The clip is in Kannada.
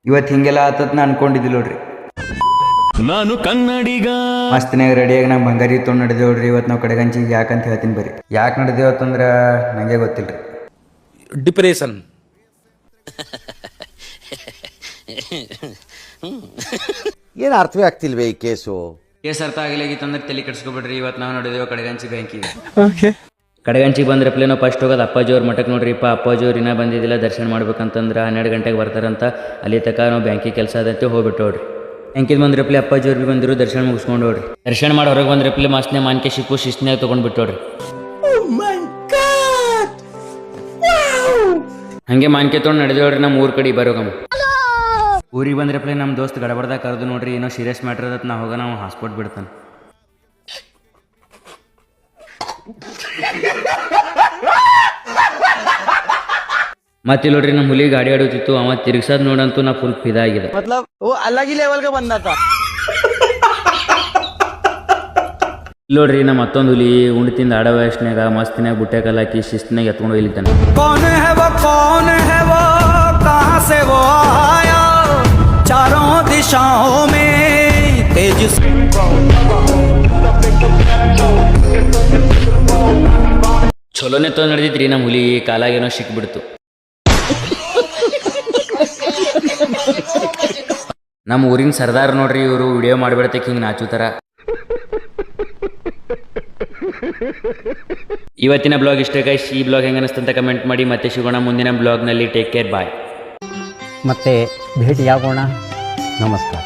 ಇವತ್ತು ಹಿಂಗೆಲ್ಲ ಆತತ್ ನಾ ಅನ್ಕೊಂಡಿದ್ದಿಲ್ಲ ನೋಡ್ರಿ. ನಾನು ಕನ್ನಡಿಗ ಮಸ್ತಿನಾಗ ರೆಡಿಯಾಗಿ ನಾವು ಬಂಗಾರಿ ತೊಗೊಂಡು ನಡೆದೇವ್ರಿ. ಇವತ್ತು ನಾವು ಕಡೆಗಂಚಿಗೆ ಯಾಕಂತ ಹೇಳ್ತೀನಿ ಬರ್ರಿ. ಯಾಕೆ ನಡೆದೇವತ್ತಂದ್ರೆ ನನಗೆ ಗೊತ್ತಿಲ್ಲ ರೀ. ಡಿಪ್ರೆಷನ್. ಏನು ಅರ್ಥವೇ ಆಗ್ತಿಲ್ವೇ ಈ ಕೇಸು? ಅರ್ಥ ಆಗಲಾಗಿತ್ತಂದ್ರೆ ತಲೆ ಕೆಡ್ಸ್ಕೊಬಿಡ್ರಿ. ಇವತ್ತು ನಾವು ನಡೆದೇವು ಕಡೆಗಂಚಿ ಬ್ಯಾಂಕಿಗೆ. ಕಡೆಗಂಚಿಗೆ ಬಂದ್ರಪ್ಲೆ ನಾವು ಫಸ್ಟ್ ಹೋಗೋದು ಅಪ್ಪಾಜಿ ಅವ್ರ ಮಠಕ್ಕೆ ನೋಡ್ರಿಪ್ಪ. ಅಪ್ಪಾಜಿ ಅವ್ರು ಇನ್ನೂ ಬಂದಿದ್ದಿಲ್ಲ, ದರ್ಶನ ಮಾಡ್ಬೇಕಂತಂದ್ರೆ 12 ಗಂಟೆಗೆ ಬರ್ತಾರಂತ. ಅಲ್ಲಿ ತನಕ ನಾವು ಬ್ಯಾಂಕಿಗೆ ಕೆಲಸ ಅದಂತೆ ಹೋಗ್ಬಿಟ್ಟು ನೋಡ್ರಿ. ಬ್ಯಾಂಕಿಗೆ ಬಂದ್ರಪ್ಲೆ ಅಪ್ಪಾಜಿ ಅವ್ರು ಬಂದಿರು, ದರ್ಶನ ಮುಗಿಸ್ಕೊಂಡು ನೋಡ್ರಿ. ದರ್ಶನ ಮಾಡಿ ಹೊರಗೆ ಬಂದ್ರಪ್ಲೆ ಮಸ್ತ್ನೇ ಮಾನ್ಕೆ ಶಿಪ್ಪು ಶಿಸ್ತ್ನಾಗ ತೊಗೊಂಡ್ಬಿಟ್ಟು ನೋಡ್ರಿ. ಹಂಗೆ ಮಾನ್ಕೆ ತೊಗೊಂಡು ನಡೆದೇವ್ರಿ ನಮ್ಮ ಊರ್ ಕಡೆ ಬರೋಗಮ್ಮ. ಊರಿಗೆ ಬಂದ್ರಪ್ಲೆ ನಮ್ಮ ದೋಸ್ತ್ ಗಡಬಡ್ದಾಗ ಕರೆದು ನೋಡ್ರಿ, ಏನೋ ಸೀರಿಯಸ್ ಮ್ಯಾಟ್ರ್ ಅದತ್ ನಾ ಹೋಗೋಣ, ನಾವು ಹಾಸ್ಪಿಟ್ ಬಿಡ್ತಾನೆ. ಮತ್ತೆ ನೋಡ್ರಿ ನಮ್ಮ ಹುಲಿ ಗಾಡಿ ಆಡುತ್ತಿತ್ತು, ಅವ ತಿರ್ಗ್ಸದ್ ನೋಡಂತೂ ನಾ ಫುಲ್ ಫಿದಾ ಆಗಿದೆ. ನೋಡ್ರಿ ನಮ್ಮ ಮತ್ತೊಂದು ಹುಲಿ ಉಂಡು ತಿಂದ ಆಡ ವಯಸ್ಸಿನಾಗ ಮಸ್ತಿನಾಗ ಬುಟ್ಟೆ ಕಲ್ಲಾಕಿ ಶಿಸ್ತಿನಾಗ ಎತ್ಕೊಂಡು ಹೋಗ್ಲಿತ್ತಾನೆ. ಚಲೋನೆ ತೊಂದು ನಡೆದಿತ್ರಿ ನಮ್ಮ ಹುಲಿ, ಕಾಲಾಗೇನೋ ಸಿಕ್ಬಿಡ್ತು. ನಮ್ಮ ಊರಿನ ಸರ್ದಾರ್ ನೋಡ್ರಿ, ಇವರು ವಿಡಿಯೋ ಮಾಡಿಬಿಡ್ತಕ್ಕೆ ಹಿಂಗೆ ನಾಚುತ್ತಾರ. ಇವತ್ತಿನ ಬ್ಲಾಗ್ ಇಷ್ಟ ಗೈಸ್. ಈ ಬ್ಲಾಗ್ ಹೆಂಗೆ ಅನಿಸ್ತಂತ ಕಮೆಂಟ್ ಮಾಡಿ. ಮತ್ತೆ ಸಿಗೋಣ ಮುಂದಿನ ಬ್ಲಾಗ್ನಲ್ಲಿ. ಟೇಕ್ ಕೇರ್, ಬಾಯ್. ಮತ್ತೆ ಭೇಟಿಯಾಗೋಣ. ನಮಸ್ಕಾರ.